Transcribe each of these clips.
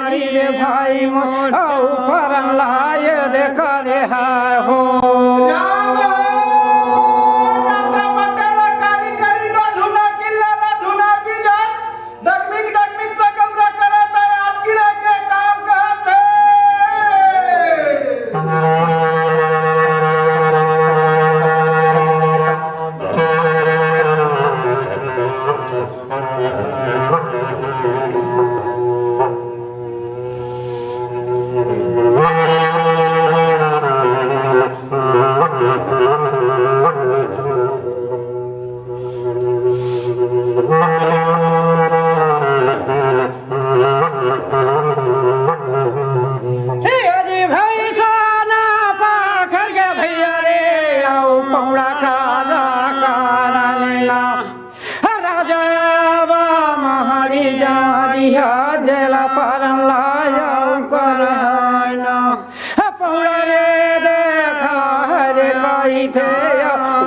बिहारी रे भाई मोर ऊपर लाए देख रे हो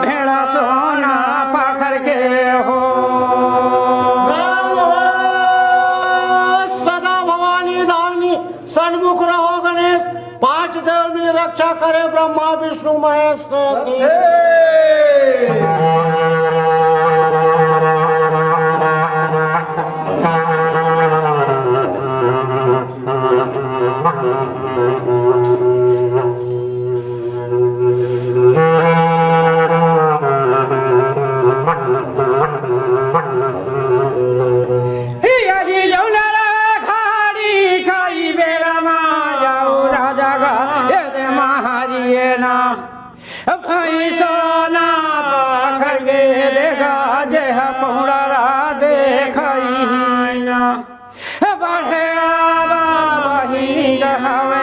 भेड़ा सोना पाखर के हो सदा भवानी दानी सन्मुख रहो गणेश पांच देव मिल रक्षा करे ब्रह्मा विष्णु महेश सोना पाखर के देखा जे पौड़ा देखई ना बढ़े बहिनी गहावे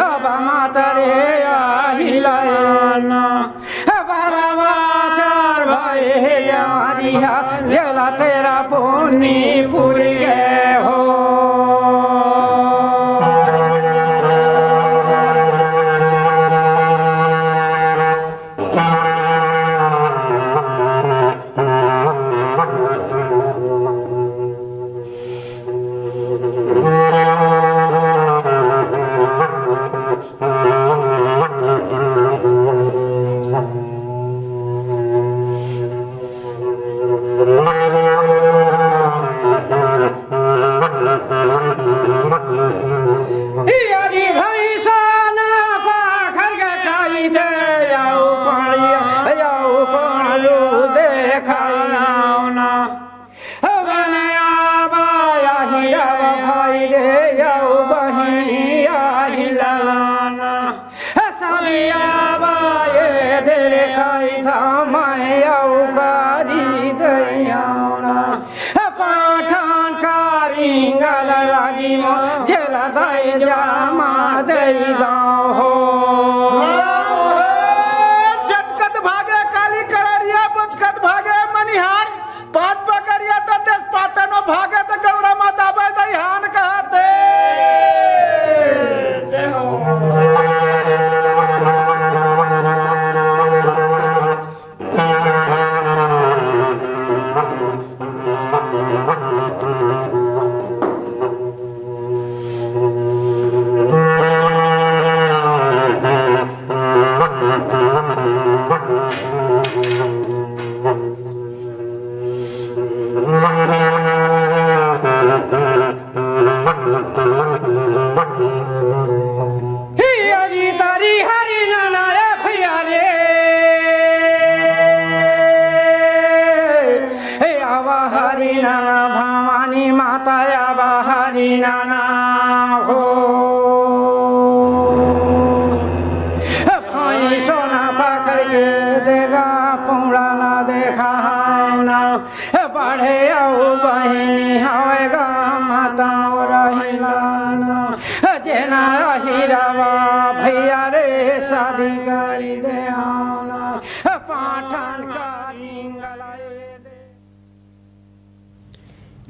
अब मातरे हिलाना बरवा चार भये यारिया जला तेरा पुनी पूरी गए हो जला दई जामा दई गाँव हो जतकत भागे काली कररिया बुझकत भागे मनिहार पात पकड़िया तो देश पाटनो भागे तो गौरा माता बे दईहान कहते भवानी माता बहारी नाना हो सोना पकड़ के देगा पौड़ा ना देखा है ना बढ़े आओ बहनी हवेगा माता रहिलाना जेना हीरावा भैया रे शादी करी दे आना पाठन करी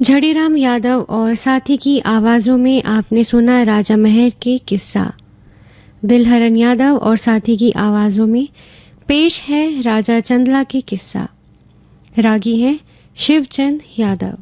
झड़ीराम यादव और साथी की आवाज़ों में आपने सुना राजा महर के किस्सा। दिलहरन यादव और साथी की आवाज़ों में पेश है राजा चंदला के किस्सा। रागी हैं शिवचंद यादव।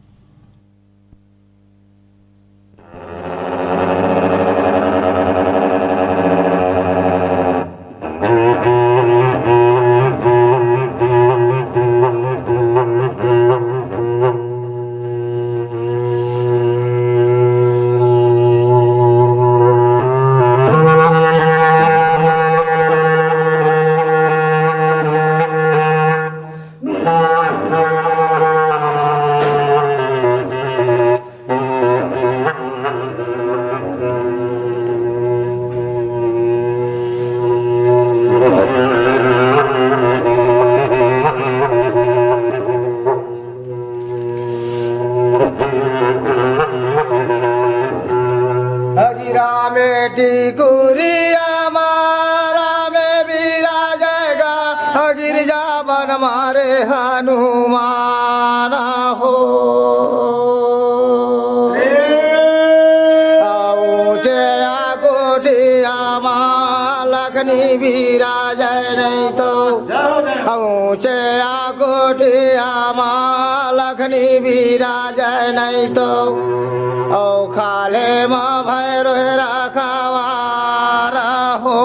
टिकुरिया मारा में विराजेगा गिरजा बन मारे हनुमान हो ऊंचे कोटिया लखनी विराजय नहीं तो ऊंचे कोटिया लखनी विराजय नहीं तो ओ खाले माँ भैरो रखवारा हो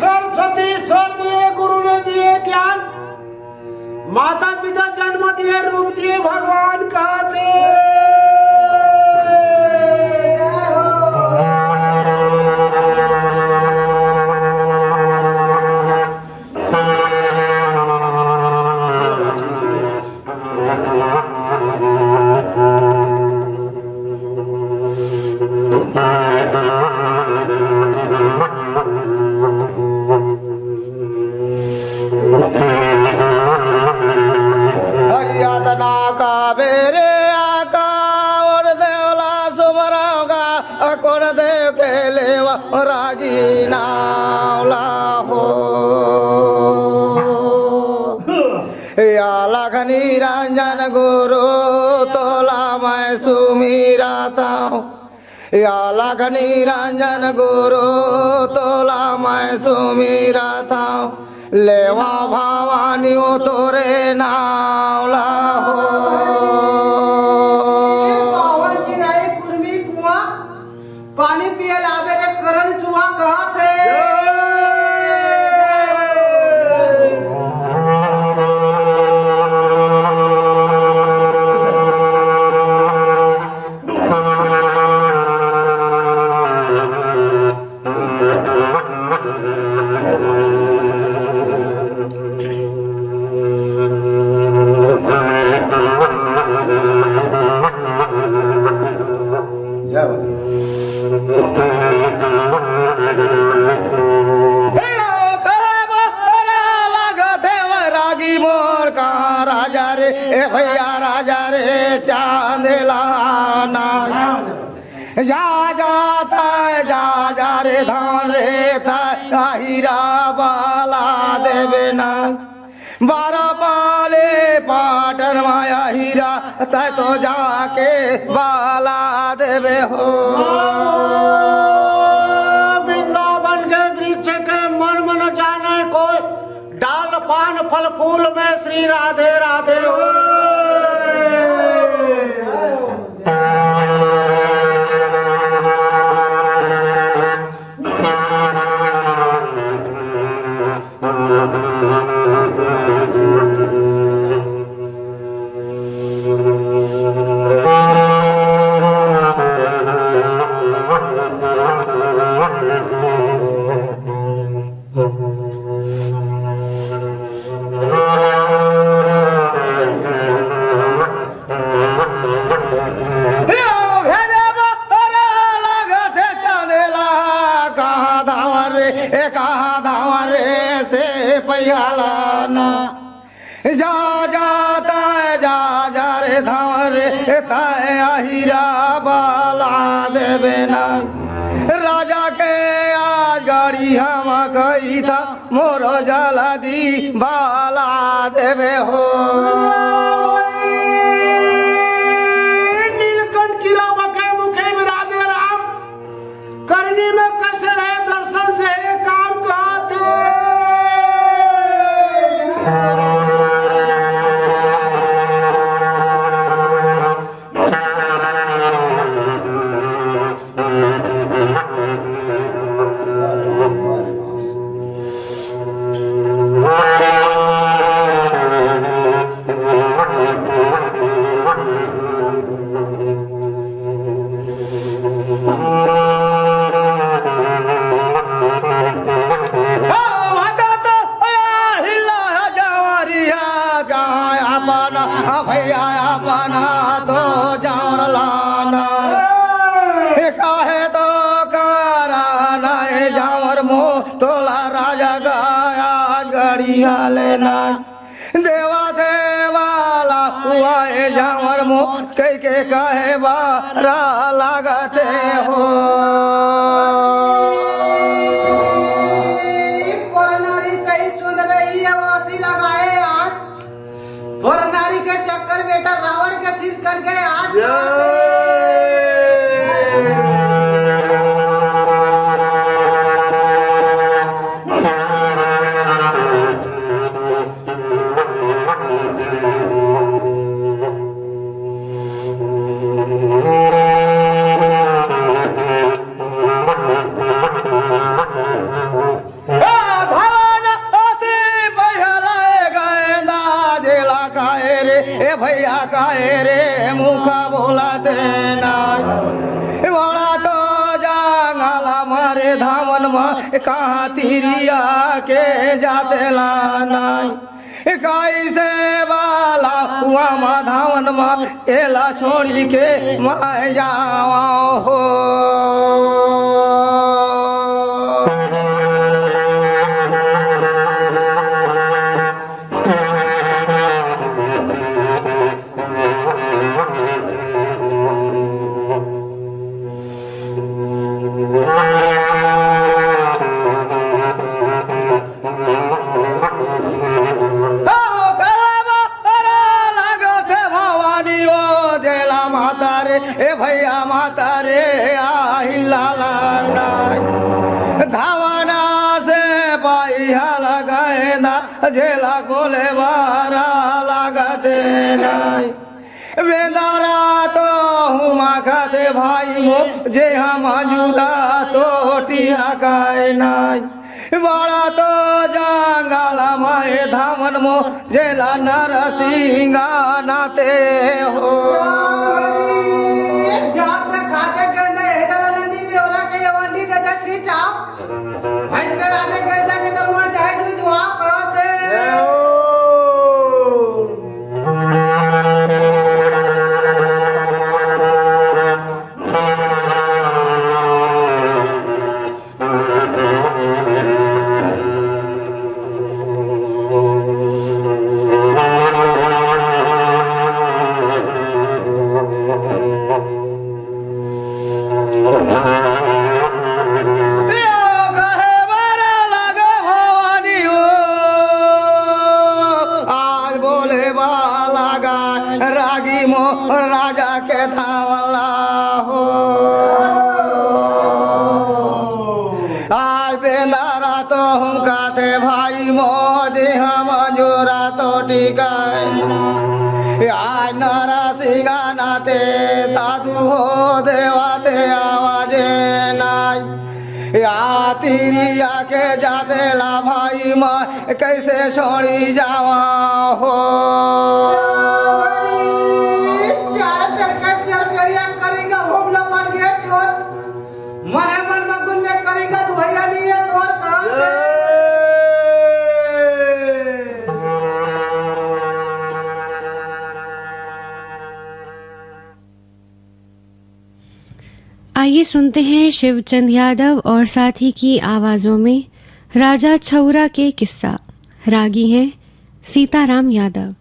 सरस्वती स्वर दिए, गुरु ने दिए ज्ञान, माता पिता जन्म दिए, रूप दिए, भगवान कहते यातना का बेरे आका और देवला सुमरागा कौन देव के लेवा रागी नावला हो या लखनी रंजन गुरु तोला मैं सुमिराता हूँ या लखनी रंजन गुरु तोला मैं सुमिराता हूँ लेवा भवानी ओ तोरे नावला हो पावन चिराई कुर्मी कुआं पानी पिए लावे रे करण चुहा कहाँ थे रागी मोर का राजा रे ए भैया राजा रे चांदलाना जा जाता जा रे धान रे था हीरा बाला देवे ना बारह पाले पाटन माया हीरा तय तो जाके बाला देवे हो वृंदावन के वृक्ष के मन मन जाने को डाल पान फल फूल में श्री राधे राधे हो पैयालाना जा जाता जा रे धावर तय हीरा बाला देवे ना राजा के आज गाड़ी हम गई था मोरो जला दी बाला देवे हो नीलकंठ की रामा के मुखे विराजे राम करनी में कैसे रहे दर्शन से काम कहते भैया अपना तो जान लाना काहे तो कराना जावर मो तोला राजा गाया गड़िया लेना देवा देवाला हुआ जावर मो कह के कहे बारा लागते हो। नारी सही सुन रही है वो हंसी लगाए आज। पर नारी के चक्कर बेटा रावण के सिर करके आज भैया काहे रे मुखा बोलाते नाय बड़ा तो जंगला मारे धामन में कहाँ तिरिया के जाते लानाय कैसे बाला हुआ मा धावन में एला छोड़ी के मैं जावा हो। ए भैया माता रे आहिला धावना से पाइया लगाए ना झेला कोले बारा लागते नाय बेदारा तो हुमा खाते भाई मो जे हम जुदा तो टिया काए नाय बड़ा तो जंगला माए धामन मो जेला नरसिंगा नाते हो। खाते गंदा हेरा नदी में ओरा के वंडी दे छी चाव भाई के राजे गंदा के तो मुंह जाए तू जवाब करते रागी मो राजा के धावला हो। आज बेंदारा तो हम काते भाई मोदी हम जोरा तो टिकाए आज नरसिंगा नाते दादू हो देवाते आवाजे नाई या तिरिया के जाते ला भाई माँ कैसे छोड़ी जावा हो। मरे मन में गुन में करेगा तू भैया लिए तोर कहां से। आइए सुनते हैं शिवचंद यादव और साथी की आवाजों में राजा छौरा के किस्सा। रागी हैं सीताराम यादव।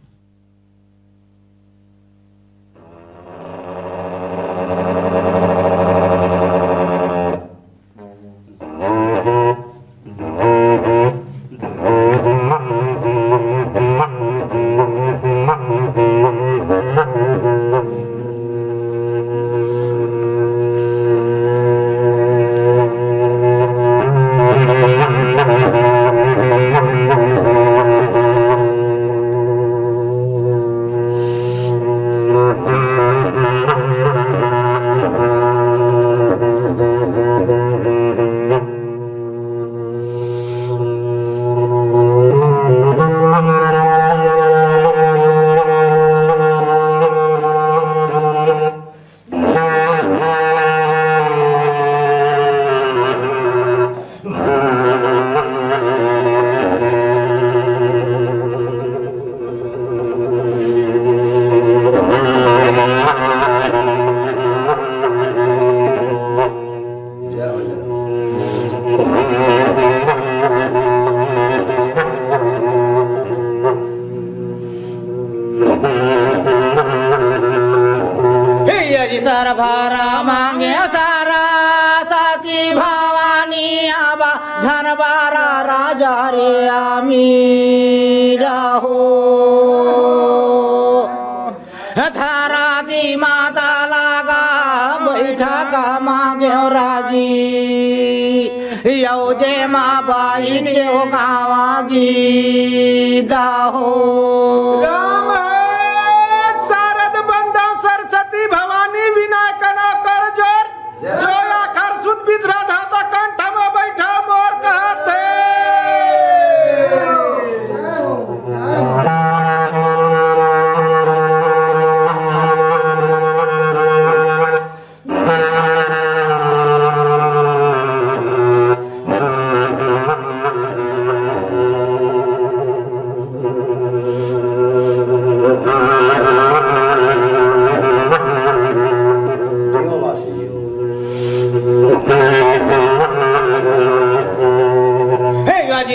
सर भारा मांगे सारा साथी भवानी आबा धन बारा राजा रे आमीरा हो धारा दी माता लागा बैठा का मांगे रागी यौ जे माँ बाई के गावागी दाहो राम शारद बंधव सरस्वती भवानी विनायक न कर जोर जो आखर सुत बिधरा धाता कंठ में बैठा मोर कहते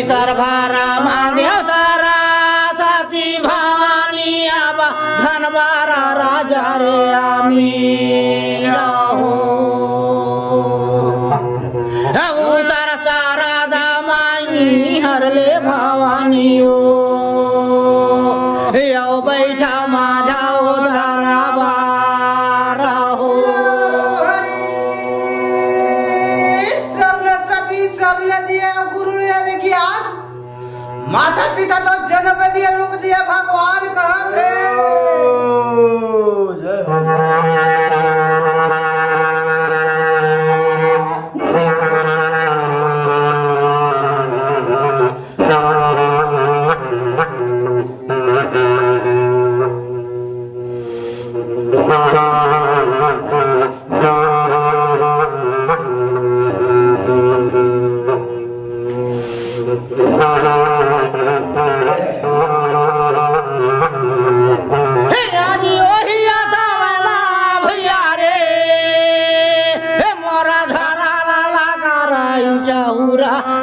सर भारा मांगे सारा साथी भवानी आबा धन बारा राजा रे आमीरा हो उतर सारा दामाई हरले भवानी हो यौ बैठा माझा उधारा बारा हो सरस्वती सरने दिया गुरु ने किया माता पिता तो जन्म दिया रूप दिया भगवान कहाँ थे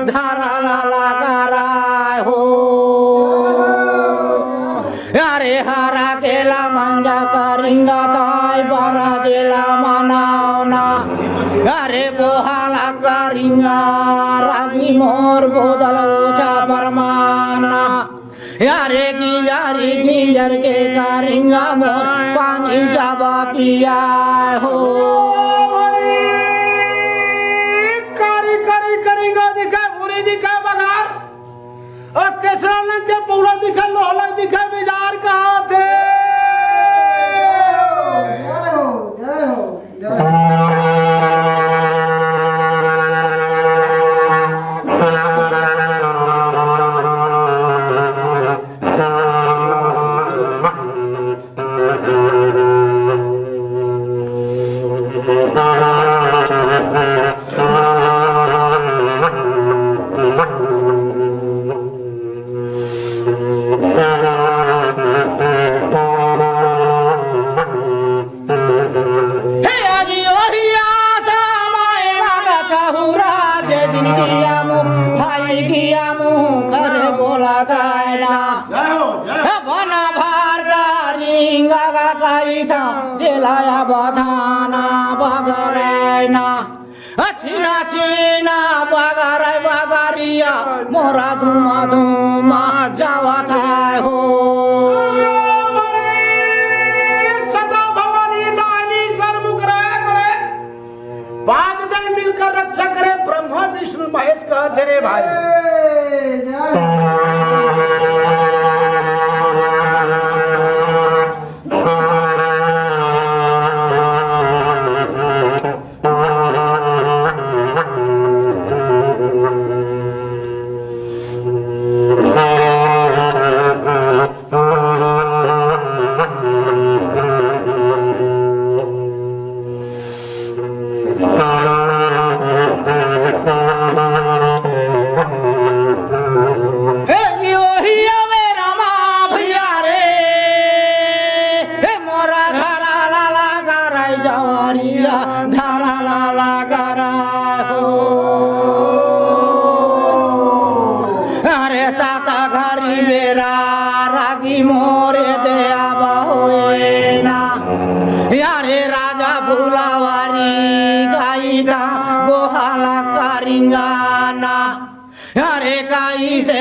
धारा लाला कराय हो अरे हरा केला मंजा करिंगा ताई बारा जेला मनावना अरे बोहाला करिंगा रागी मोर बोदल ओछा परमाना अरे गिंजारी गिंजर के करिंगा मोर पानी जाबा पिया हो के पूरा दिखा लोहला दिखा बाजार कहाँ थे जेलाया बधाना बगरैना छिना छिना बगरै बगरिया मोरा धुमा धुमा जावा थाय हो सदा भवानी दानी सरमुख रहे गणेश पांच दल मिलकर रक्षा करे ब्रह्मा विष्णु महेश कहते रे भाई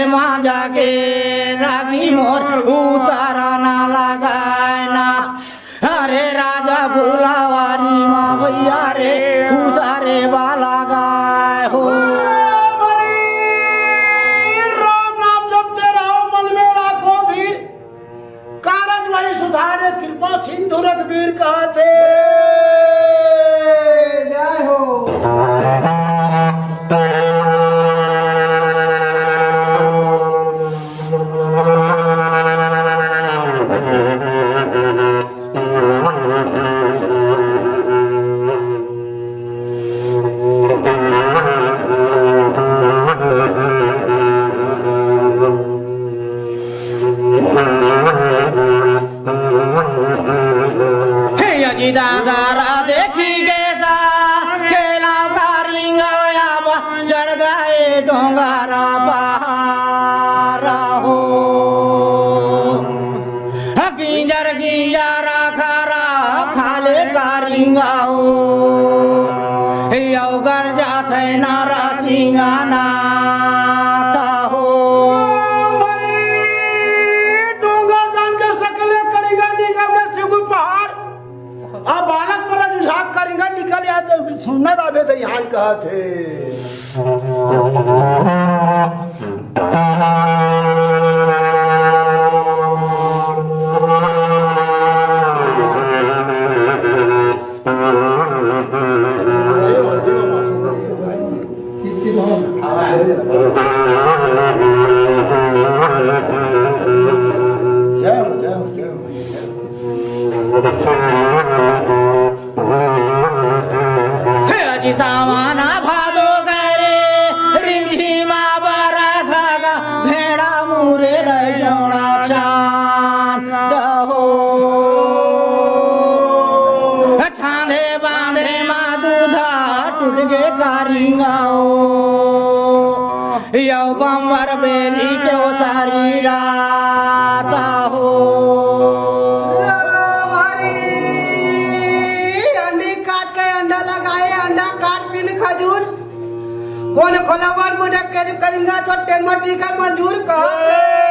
माँ जाके रागी मोर उतारा ना लगाए ना अरे राजा भुलावारी माँ भैया रे खुसारे वाला गाय हो राम नाम जपते रहो मन में राखो धीर कारज वही सुधारे कृपा सिंधु रघुवीर कहते जय हो दादारा देखी कैसा केला का रिंगाया चढ़ गए डोंगारा बहारा हो गिंजर गिंजरा खारा खाले का रिंगाओ योगर जाते नारा सिंगाना हो डोंगर जान के सकले करेगा निकल के सुगु पहाड़ अब बालक वाला जुझाक करेगा निकल या तो सुनना दावे तो यहाँ कहते जय हो जय हो जय हो जी सावाना भादो करे रिमझिमा बरसागा भेड़ा मुरे रह जोड़ा चांद हो छांदे बांधे मा दूधा टूट गे कारिंगाओ यौ बम्बर बेली क्यों सारी रात हो कौन खोलावार बुढ़ा करेगा तो टेन मट्टी का मंजूर कर